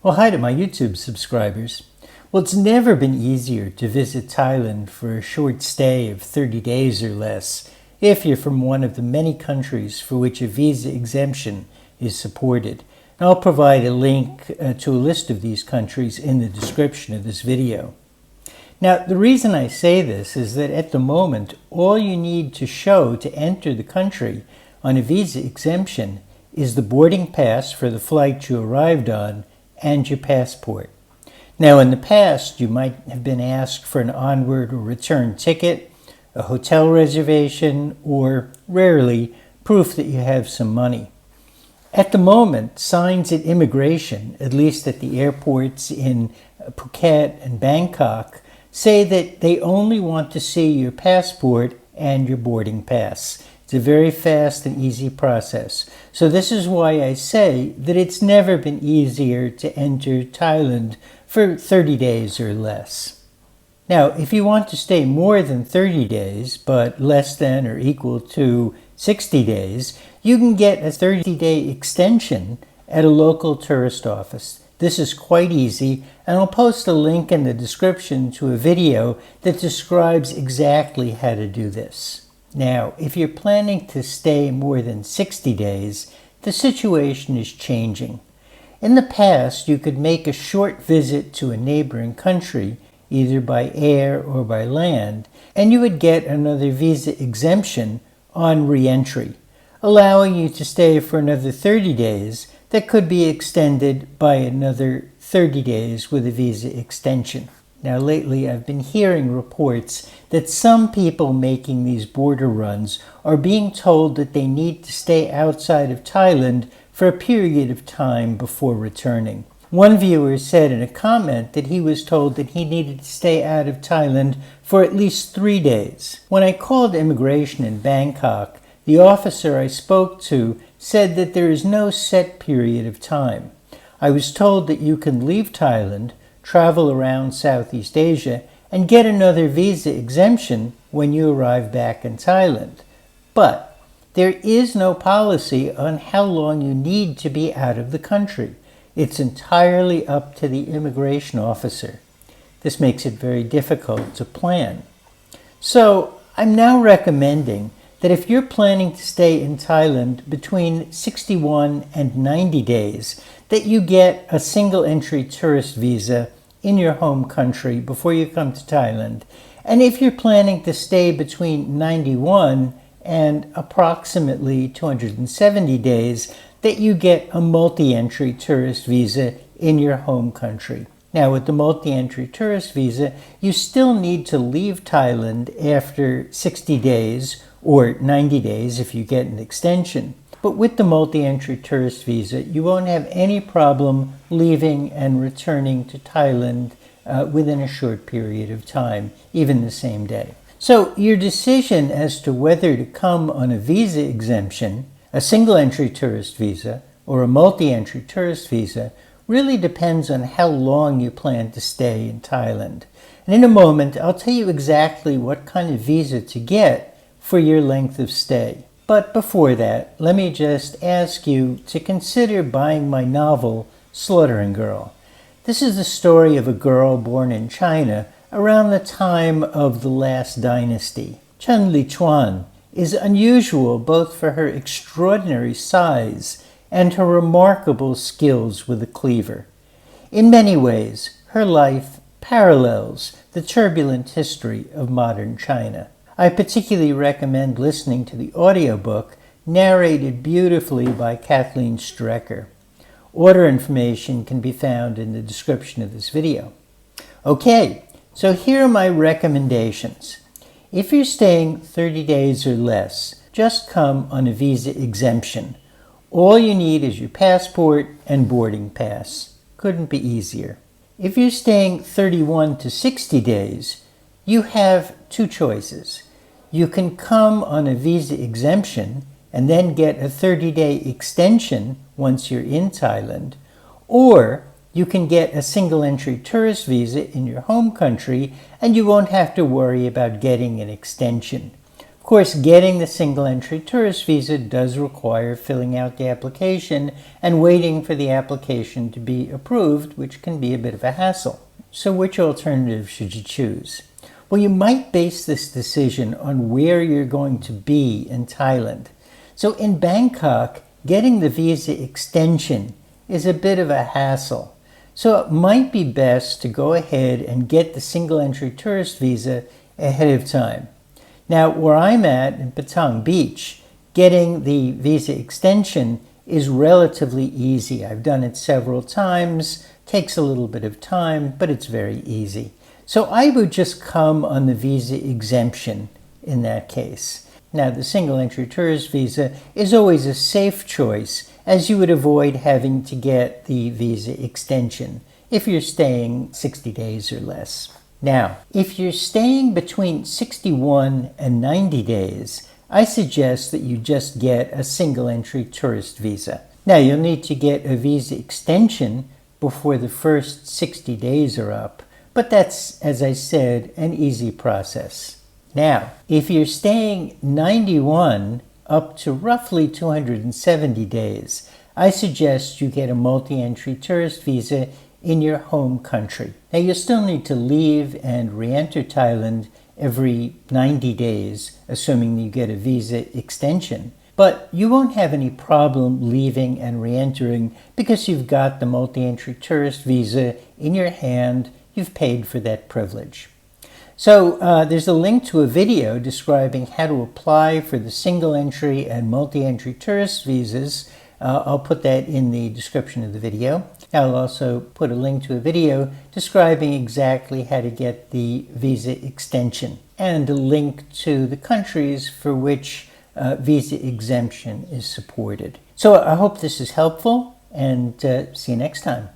Well, hi to my YouTube subscribers. Well, it's never been easier to visit Thailand for a short stay of 30 days or less if you're from one of the many countries for which a visa exemption is supported. And I'll provide a link to a list of these countries in the description of this video. Now, the reason I say this is that at the moment, all you need to show to enter the country on a visa exemption is the boarding pass for the flight you arrived on and your passport. Now, in the past, you might have been asked for an onward or return ticket, a hotel reservation, or, rarely, proof that you have some money. At the moment, signs at immigration, at least at the airports in Phuket and Bangkok, say that they only want to see your passport and your boarding pass. It's a very fast and easy process. So this is why I say that it's never been easier to enter Thailand for 30 days or less. Now, if you want to stay more than 30 days, but less than or equal to 60 days, you can get a 30-day extension at a local tourist office. This is quite easy, and I'll post a link in the description to a video that describes exactly how to do this. Now, if you're planning to stay more than 60 days, the situation is changing. In the past, you could make a short visit to a neighboring country, either by air or by land, and you would get another visa exemption on re-entry, allowing you to stay for another 30 days that could be extended by another 30 days with a visa extension. Now, lately, I've been hearing reports that some people making these border runs are being told that they need to stay outside of Thailand for a period of time before returning. One viewer said in a comment that he was told that he needed to stay out of Thailand for at least 3 days. When I called immigration in Bangkok, the officer I spoke to said that there is no set period of time. I was told that you can leave Thailand, travel around Southeast Asia, and get another visa exemption when you arrive back in Thailand. But there is no policy on how long you need to be out of the country. It's entirely up to the immigration officer. This makes it very difficult to plan. So I'm now recommending that if you're planning to stay in Thailand between 61 and 90 days, that you get a single entry tourist visa in your home country before you come to Thailand. And if you're planning to stay between 91 and approximately 270 days, that you get a multi-entry tourist visa in your home country. Now, with the multi-entry tourist visa, you still need to leave Thailand after 60 days or 90 days if you get an extension. But with the multi-entry tourist visa, you won't have any problem leaving and returning to Thailand within a short period of time, even the same day. So your decision as to whether to come on a visa exemption, a single-entry tourist visa, or a multi-entry tourist visa really depends on how long you plan to stay in Thailand. And in a moment, I'll tell you exactly what kind of visa to get for your length of stay. But before that, let me just ask you to consider buying my novel, Slaughtering Girl. This is the story of a girl born in China around the time of the last dynasty. Chen Lichuan is unusual both for her extraordinary size and her remarkable skills with a cleaver. In many ways, her life parallels the turbulent history of modern China. I particularly recommend listening to the audiobook narrated beautifully by Kathleen Strecker. Order information can be found in the description of this video. Okay, so here are my recommendations. If you're staying 30 days or less, just come on a visa exemption. All you need is your passport and boarding pass. Couldn't be easier. If you're staying 31 to 60 days, you have two choices. You can come on a visa exemption and then get a 30-day extension once you're in Thailand, or you can get a single-entry tourist visa in your home country and you won't have to worry about getting an extension. Of course, getting the single entry tourist visa does require filling out the application and waiting for the application to be approved, which can be a bit of a hassle. So which alternative should you choose? Well, you might base this decision on where you're going to be in Thailand. So in Bangkok, getting the visa extension is a bit of a hassle. So it might be best to go ahead and get the single entry tourist visa ahead of time. Now, where I'm at in Patong Beach, getting the visa extension is relatively easy. I've done it several times, takes a little bit of time, but it's very easy. So I would just come on the visa exemption in that case. Now, the single entry tourist visa is always a safe choice, as you would avoid having to get the visa extension if you're staying 60 days or less. Now, if you're staying between 61 and 90 days, I suggest that you just get a single entry tourist visa. Now, you'll need to get a visa extension before the first 60 days are up, but that's, as I said, an easy process. Now, if you're staying 91 up to roughly 270 days, I suggest you get a multi-entry tourist visa in your home country. Now, you still need to leave and re-enter Thailand every 90 days, assuming you get a visa extension. But you won't have any problem leaving and re-entering because you've got the multi-entry tourist visa in your hand. You've paid for that privilege. So there's a link to a video describing how to apply for the single entry and multi-entry tourist visas. I'll put that in the description of the video. I'll also put a link to a video describing exactly how to get the visa extension and a link to the countries for which visa exemption is supported. So I hope this is helpful, and see you next time.